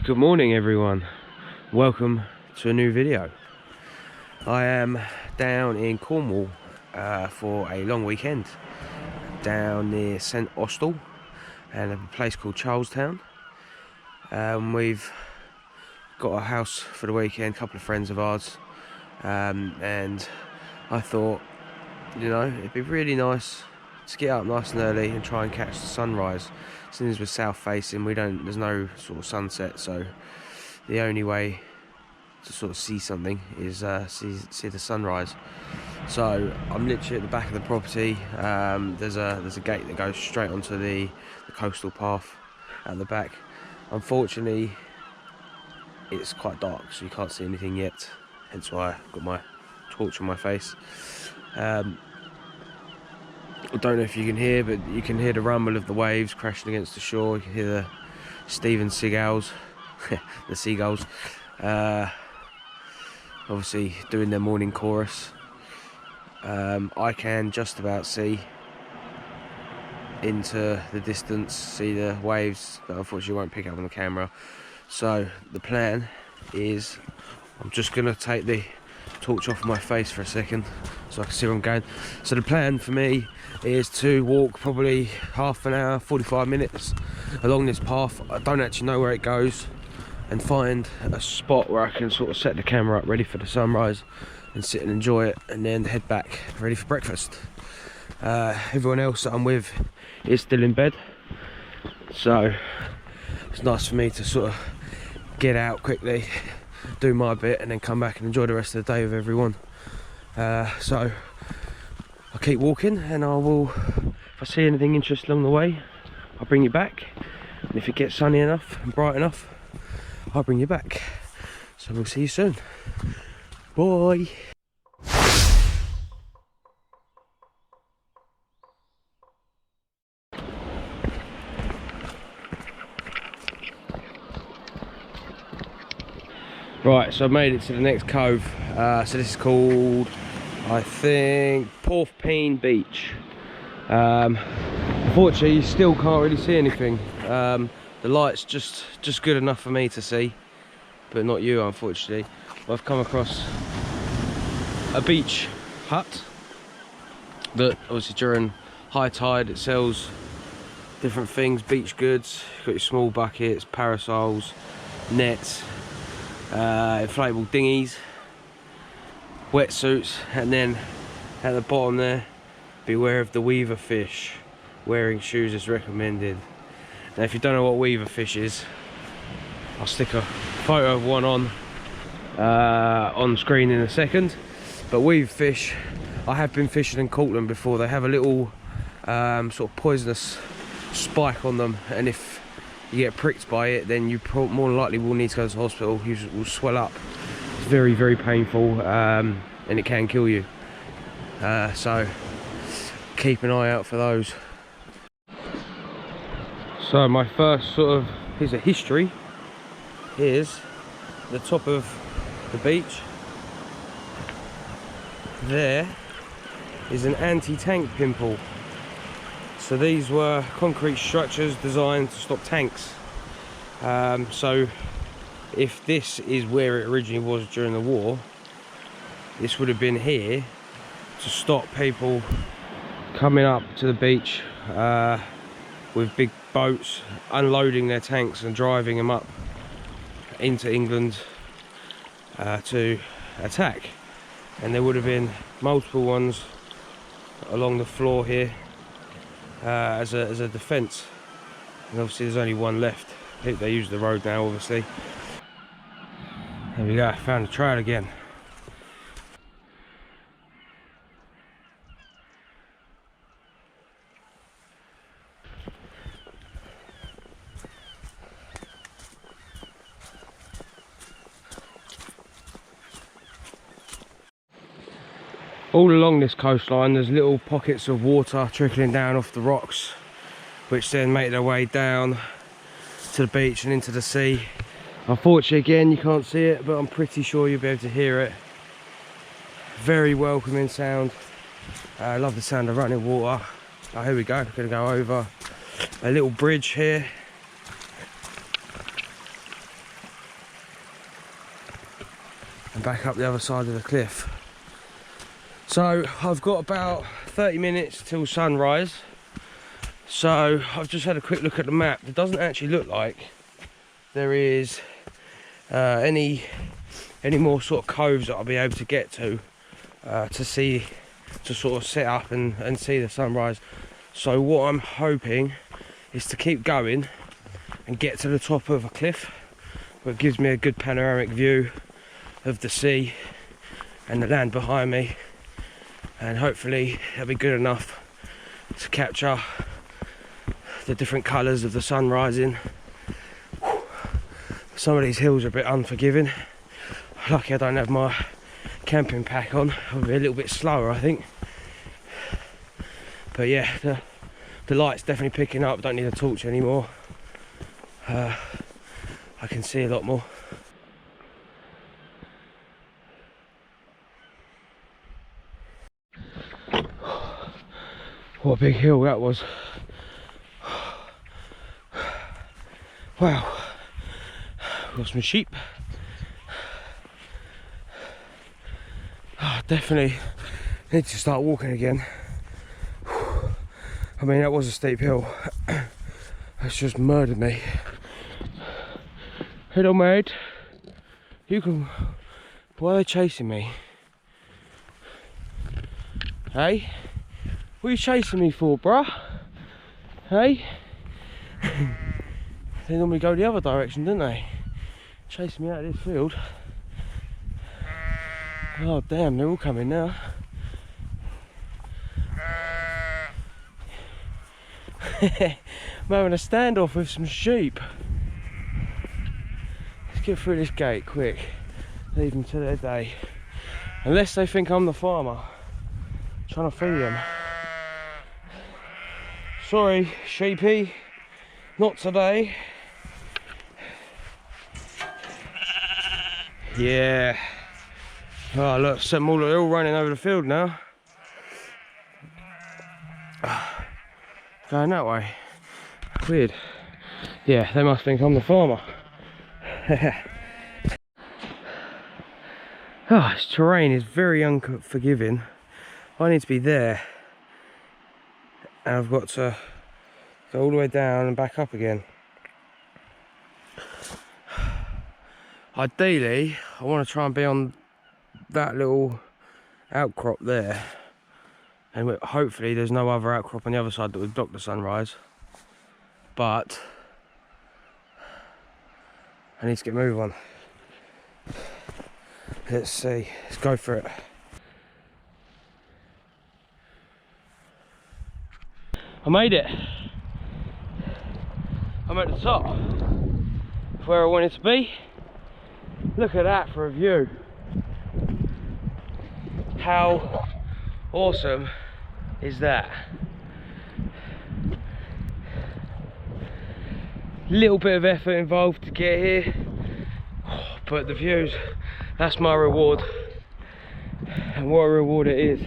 Good morning everyone, welcome to a new video. I am down in Cornwall for a long weekend down near St Austell and a place called Charlestown. We've got a house for the weekend, a couple of friends of ours, and I thought, you know, it'd be really nice to get up nice and early and try and catch the sunrise. Since we're south facing, there's no sort of sunset, so the only way to sort of see something is see the sunrise. So I'm literally at the back of the property. There's a gate that goes straight onto the coastal path at the back. Unfortunately, it's quite dark, so you can't see anything yet, hence why I've got my torch on my face. I don't know if you can hear, but you can hear the rumble of the waves crashing against the shore. You can hear the Steven Seagulls, the seagulls, obviously doing their morning chorus. I can just about see into the distance, see the waves, but unfortunately won't pick up on the camera. So the plan is, I'm just going to take the torch off my face for a second so I can see where I'm going. So the plan for me is to walk probably half an hour, 45 minutes along this path. I don't actually know where it goes, and find a spot where I can sort of set the camera up ready for the sunrise and sit and enjoy it, and then head back ready for breakfast. Everyone else that I'm with is still in bed, so it's nice for me to sort of get out quickly, do my bit, and then come back and enjoy the rest of the day with everyone. So I'll keep walking, and I will, if I see anything interesting along the way, I'll bring you back, and if it gets sunny enough and bright enough, I'll bring you back. So we'll see you soon. Bye. Right, so I've made it to the next cove. So this is called, I think, Porthleven Beach. Unfortunately, you still can't really see anything. The light's just good enough for me to see, but not you, unfortunately. I've come across a beach hut that obviously during high tide it sells different things, beach goods. You've got your small buckets, parasols, nets, inflatable dinghies, wetsuits, and then at the bottom there, beware of the weaver fish. Wearing shoes is recommended. Now if you don't know what weaver fish is, I'll stick a photo of one on screen in a second. But weaver fish, I have been fishing and caught them before. They have a little sort of poisonous spike on them, and if you get pricked by it, then you more than likely will need to go to the hospital. You will swell up. It's very, very painful, and it can kill you. So keep an eye out for those. So my first sort of piece of history is the top of the beach. There is an anti-tank pimple. So these were concrete structures designed to stop tanks. So if this is where it originally was during the war, this would have been here to stop people coming up to the beach with big boats, unloading their tanks and driving them up into England to attack. And there would have been multiple ones along the floor here as a defence, and obviously there's only one left. I think they use the road now, obviously. There we go, found the trail again. All along this coastline there's little pockets of water trickling down off the rocks, which then make their way down to the beach and into the sea. Unfortunately, again, you can't see it, but I'm pretty sure you'll be able to hear it. Very welcoming sound. I love the sound of running water. Oh, here we go, we're going to go over a little bridge here. and back up the other side of the cliff. So I've got about 30 minutes till sunrise. So I've just had a quick look at the map. It doesn't actually look like there is any more sort of coves that I'll be able to get to sort of set up and see the sunrise. So what I'm hoping is to keep going and get to the top of a cliff where it gives me a good panoramic view of the sea and the land behind me, and hopefully it'll be good enough to capture the different colours of the sun rising. Some of these hills are a bit unforgiving. Lucky I don't have my camping pack on. I'll be a little bit slower, I think. But yeah, the light's definitely picking up. Don't need a torch anymore. I can see a lot more. What a big hill that was. Wow. Got some sheep. Definitely need to start walking again. I mean, that was a steep hill. That's just murdered me. Hello, mate. You can... Why are they chasing me? Hey? What are you chasing me for, bruh? Hey? They normally go the other direction, don't they? Chasing me out of this field. Oh damn, they're all coming now. I'm having a standoff with some sheep. Let's get through this gate quick. Leave them to their day. Unless they think I'm the farmer trying to feed them. Sorry, sheepy, not today. Yeah. Oh look, they're all running over the field now. Going that way. Weird. Yeah, they must think I'm the farmer. Oh, this terrain is very unforgiving. I need to be there. And I've got to go all the way down and back up again. Ideally, I want to try and be on that little outcrop there, and hopefully there's no other outcrop on the other side that would block the sunrise, but I need to get moving on. Let's see, let's go for it. I made it. I'm at the top, where I wanted to be. Look at that for a view. How awesome is that? Little bit of effort involved to get here, but the views, that's my reward. And what a reward it is.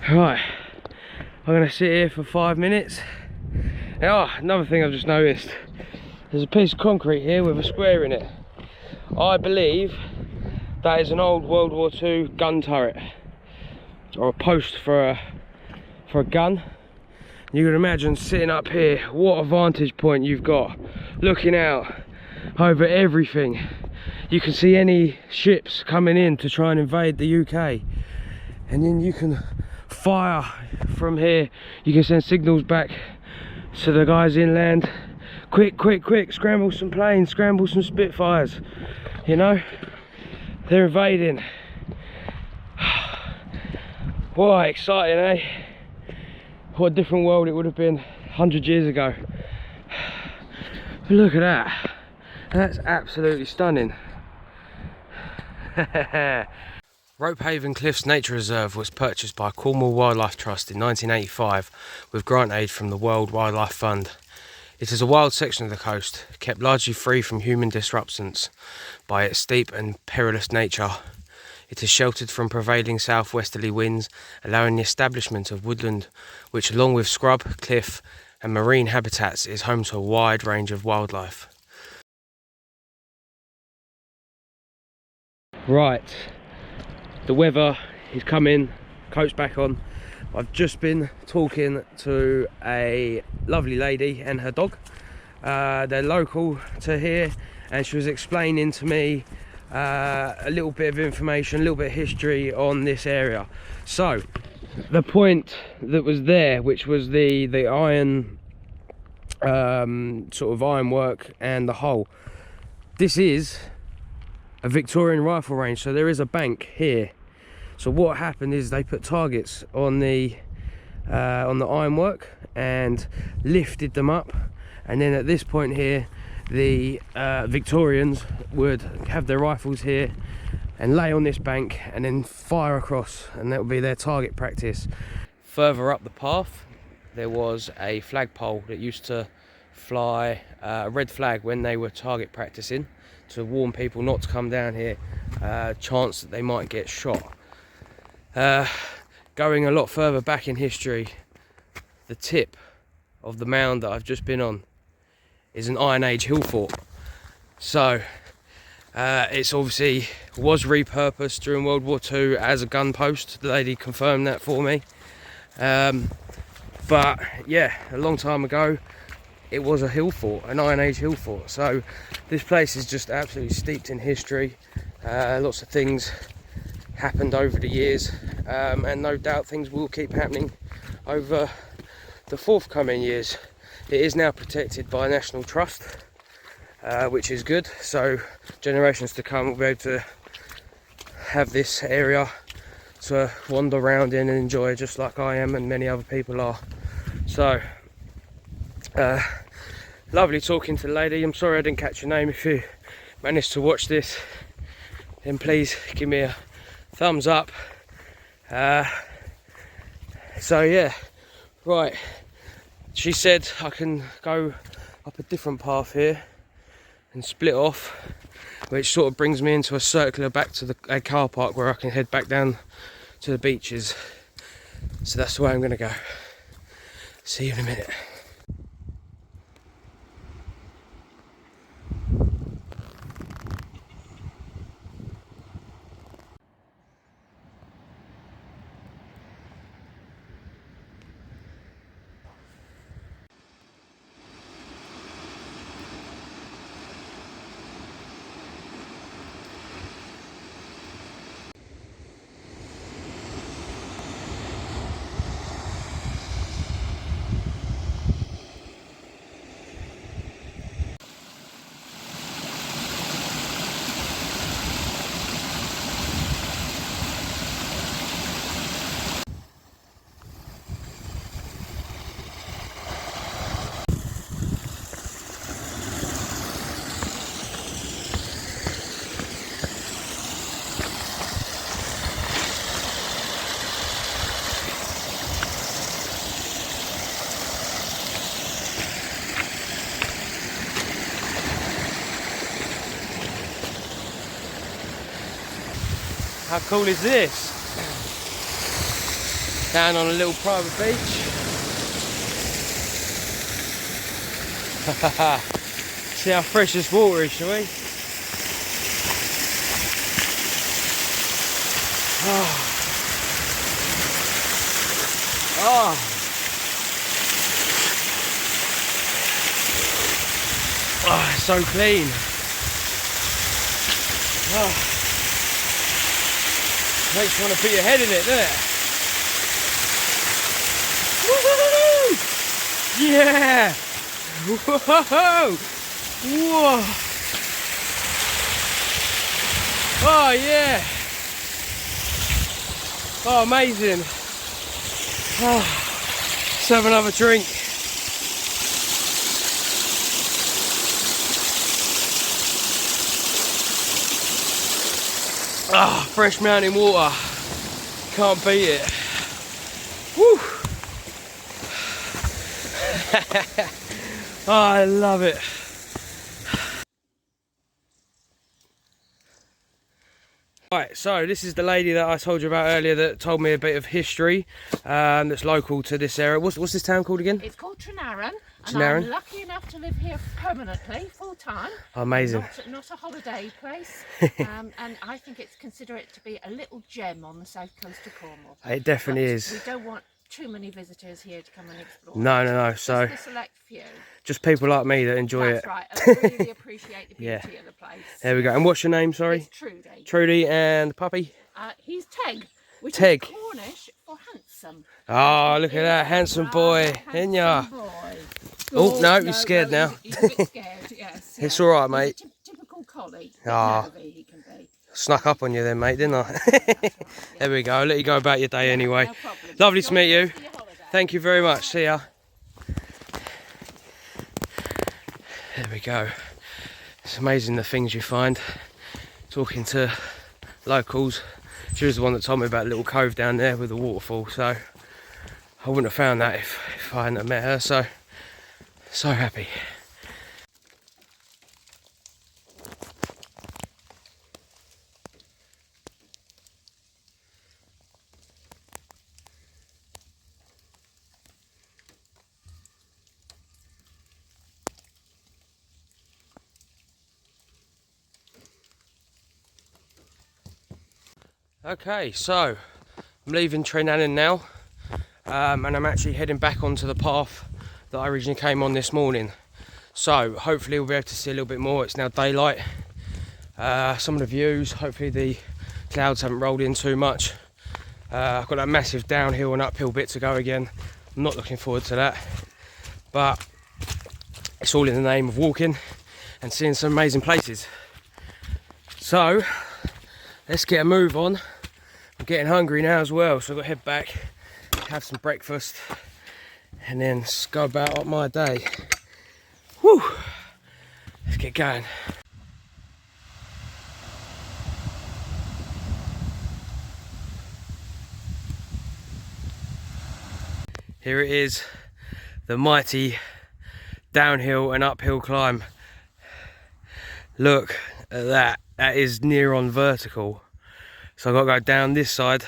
Right, I'm gonna sit here for 5 minutes. Now, another thing I've just noticed, there's a piece of concrete here with a square in it. I believe that is an old World War II gun turret, or a post for a gun. You can imagine sitting up here, what a vantage point you've got, looking out over everything. You can see any ships coming in to try and invade the UK, and then you can fire from here. You can send signals back to the guys inland. Quick, quick, quick, scramble some planes, scramble some Spitfires, you know? They're invading. What exciting, eh? What a different world it would have been 100 years ago. But look at that. That's absolutely stunning. Ropehaven Cliffs Nature Reserve was purchased by Cornwall Wildlife Trust in 1985 with grant aid from the World Wildlife Fund. It is a wild section of the coast, kept largely free from human disruptance by its steep and perilous nature. It is sheltered from prevailing southwesterly winds, allowing the establishment of woodland, which along with scrub, cliff and marine habitats is home to a wide range of wildlife. Right, the weather is coming, coat's back on. I've just been talking to a lovely lady and her dog. They're local to here, and she was explaining to me a little bit of information, a little bit of history on this area. So the point that was there, which was the iron sort of ironwork and the hole, this is a Victorian Rifle Range, so there is a bank here. So what happened is they put targets on the ironwork and lifted them up, and then at this point here the Victorians would have their rifles here and lay on this bank and then fire across, and that would be their target practice. Further up the path there was a flagpole that used to fly a red flag when they were target practicing, to warn people not to come down here, chance that they might get shot. Going a lot further back in history, the tip of the mound that I've just been on is an Iron Age hill fort. So it's obviously was repurposed during World War II as a gun post. The lady confirmed that for me. But yeah, a long time ago it was a hill fort, an Iron Age hill fort. So this place is just absolutely steeped in history. Lots of things happened over the years, and no doubt things will keep happening over the forthcoming years. It is now protected by National Trust, which is good, so generations to come will be able to have this area to wander around in and enjoy, just like I am and many other people are. So lovely talking to the lady. I'm sorry I didn't catch your name. If you managed to watch this, then please give me a thumbs up. So yeah, right, she said I can go up a different path here and split off, which sort of brings me into a circular back to a car park where I can head back down to the beaches. So that's the way I'm going to go. See you in a minute. How cool is this? Down on a little private beach. See how fresh this water is, shall we? Oh. Oh. Oh, it's so clean. Oh. Makes you want to put your head in it, doesn't it? Woo-hoo-hoo-hoo! Yeah! Whoa! Whoa! Oh yeah! Oh, amazing! Oh, let's have another drink. Ah, fresh mountain water. Can't beat it. Woo! Oh, I love it. Right, so this is the lady that I told you about earlier that told me a bit of history that's local to this area. What's this town called again? It's called Trenarren. And I'm lucky enough to live here permanently, full time. Amazing. Not a holiday place. And I think consider it to be a little gem on the south coast of Cornwall. It definitely is. We don't want too many visitors here to come and explore. No. So just a select few. Just people like me that enjoy it. That's right. I really appreciate the beauty of the place. There we go. And what's your name? Sorry. It's Trudy. Trudy, and the puppy. He's Teg. Which Teg. is Cornish for handsome. Oh, look at that handsome boy. In ya. Oh, no, he's scared now. He's a bit scared, yes. It's all right, mate. He's a typical collie. Oh. He can be. Snuck up on you then, mate, didn't I? There we go. I'll let you go about your day anyway. No problem. Lovely to meet you. Thank you very much. See ya. There we go. It's amazing the things you find. Talking to locals. She was the one that told me about the little cove down there with the waterfall, so I wouldn't have found that if I hadn't have met her, so happy. Okay, so I'm leaving Trenarren now, and I'm actually heading back onto the path that I originally came on this morning. So hopefully we'll be able to see a little bit more. It's now daylight. Some of the views, hopefully the clouds haven't rolled in too much. I've got that massive downhill and uphill bit to go again. I'm not looking forward to that, but it's all in the name of walking and seeing some amazing places. So let's get a move on. I'm getting hungry now as well, so I've got to head back, have some breakfast, and then go about my day. Woo! Let's get going. Here it is, the mighty downhill and uphill climb. Look at that, that is near on vertical. So I've got to go down this side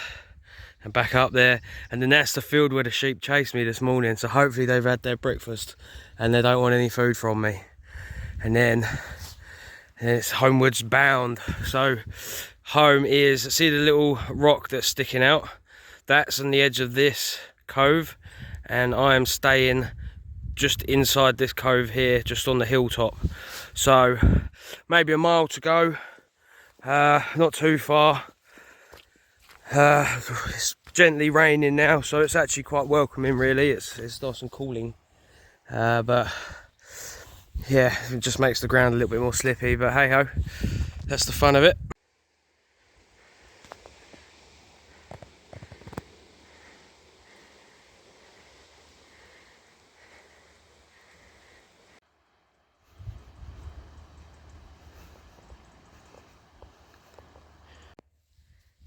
and back up there, and then that's the field where the sheep chased me this morning, so hopefully they've had their breakfast and they don't want any food from me. And then it's homewards bound. So home is, see the little rock that's sticking out? That's on the edge of this cove, and I am staying just inside this cove here, just on the hilltop. So maybe a mile to go, not too far. It's gently raining now, so it's actually quite welcoming really. It's nice and cooling, but yeah, it just makes the ground a little bit more slippy, but hey ho, that's the fun of it.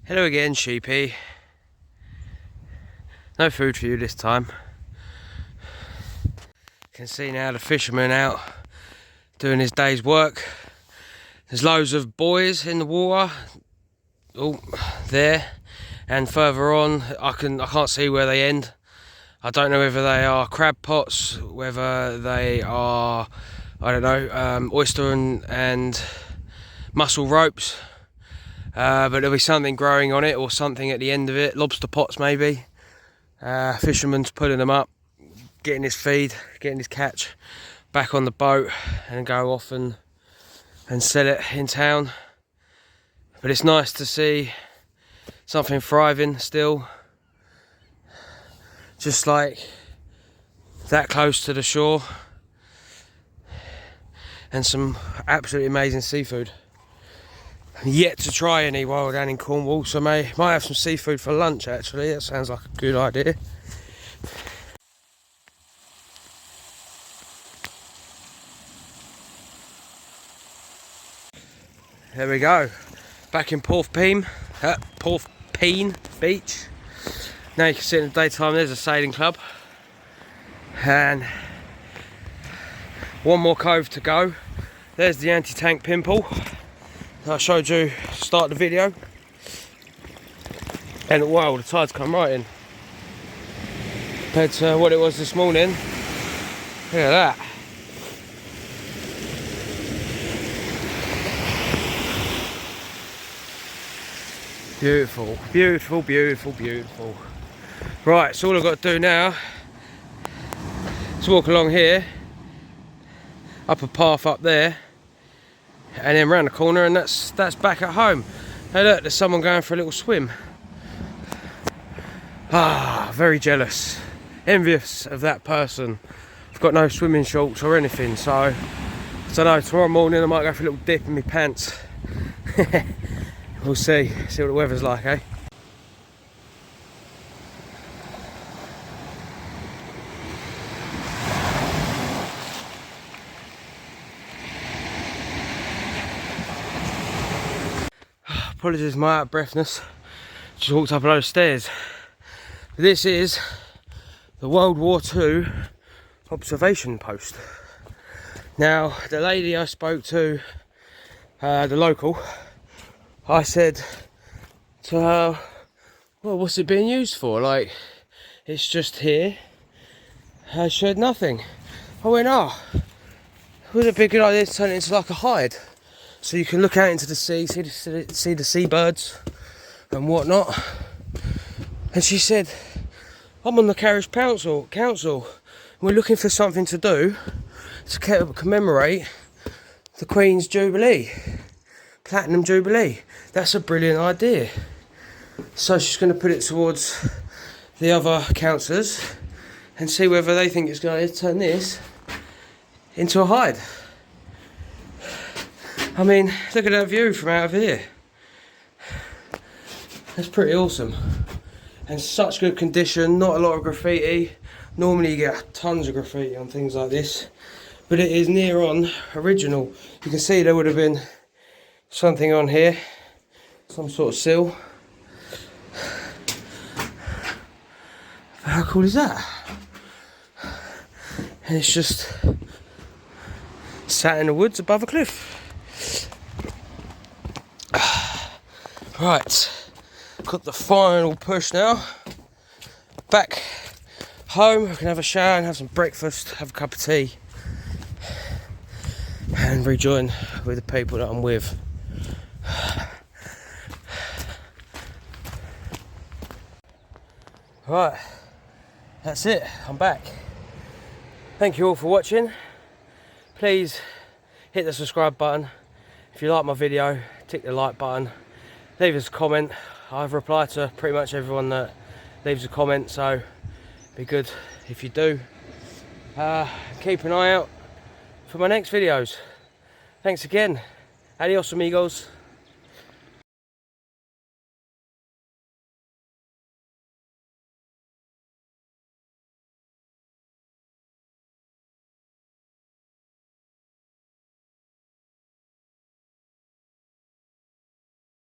Hello again, sheepy. No food for you this time. You can see now the fisherman out doing his day's work. There's loads of buoys in the water. Oh, there. And further on, I can't see where they end. I don't know whether they are crab pots, whether they are, I don't know, oyster and mussel ropes. But there'll be something growing on it, or something at the end of it. Lobster pots maybe. Fisherman's putting them up, getting his feed, getting his catch back on the boat, and go off and sell it in town. But it's nice to see something thriving still, just like that close to the shore, and some absolutely amazing seafood. Yet to try any while down in Cornwall, so might have some seafood for lunch actually. That sounds like a good idea. There we go, back in Porthleven Beach. Now you can see in the daytime there's a sailing club, and one more cove to go. There's the anti-tank pimple I showed you to start the video, and wow, the tide's come right in compared to what it was this morning. Look at that. Beautiful, beautiful, beautiful, beautiful. Right, so all I've got to do now is walk along here, up a path up there, and then round the corner, and that's back at home. Hey look, there's someone going for a little swim. Ah, very jealous, envious of that person. I've got no swimming shorts or anything, so I don't know, tomorrow morning I might go for a little dip in my pants. We'll see what the weather's like, eh? Apologies for my out of breathness. Just walked up a load of stairs. This is the World War II observation post. Now, the lady I spoke to, the local, I said to her, well, what's it being used for? Like, it's just here. She had nothing. I went, oh, would it be a good idea to turn it into like a hide? So you can look out into the sea, see the seabirds and whatnot. And she said, I'm on the Carriage Council. We're looking for something to do to commemorate the Queen's Jubilee. Platinum Jubilee. That's a brilliant idea. So she's going to put it towards the other councillors and see whether they think it's going to turn this into a hide. I mean, look at that view from out of here. That's pretty awesome. And such good condition, not a lot of graffiti. Normally you get tons of graffiti on things like this, but it is near on original. You can see there would have been something on here, some sort of seal. How cool is that? And it's just sat in the woods above a cliff. Right, got the final push now. Back home, I can have a shower and have some breakfast, have a cup of tea, and rejoin with the people that I'm with. Right, that's it, I'm back. Thank you all for watching. Please hit the subscribe button. If you like my video, tick the like button. Leave us a comment. I've replied to pretty much everyone that leaves a comment, so it'd be good if you do. Keep an eye out for my next videos. Thanks again. Adios amigos.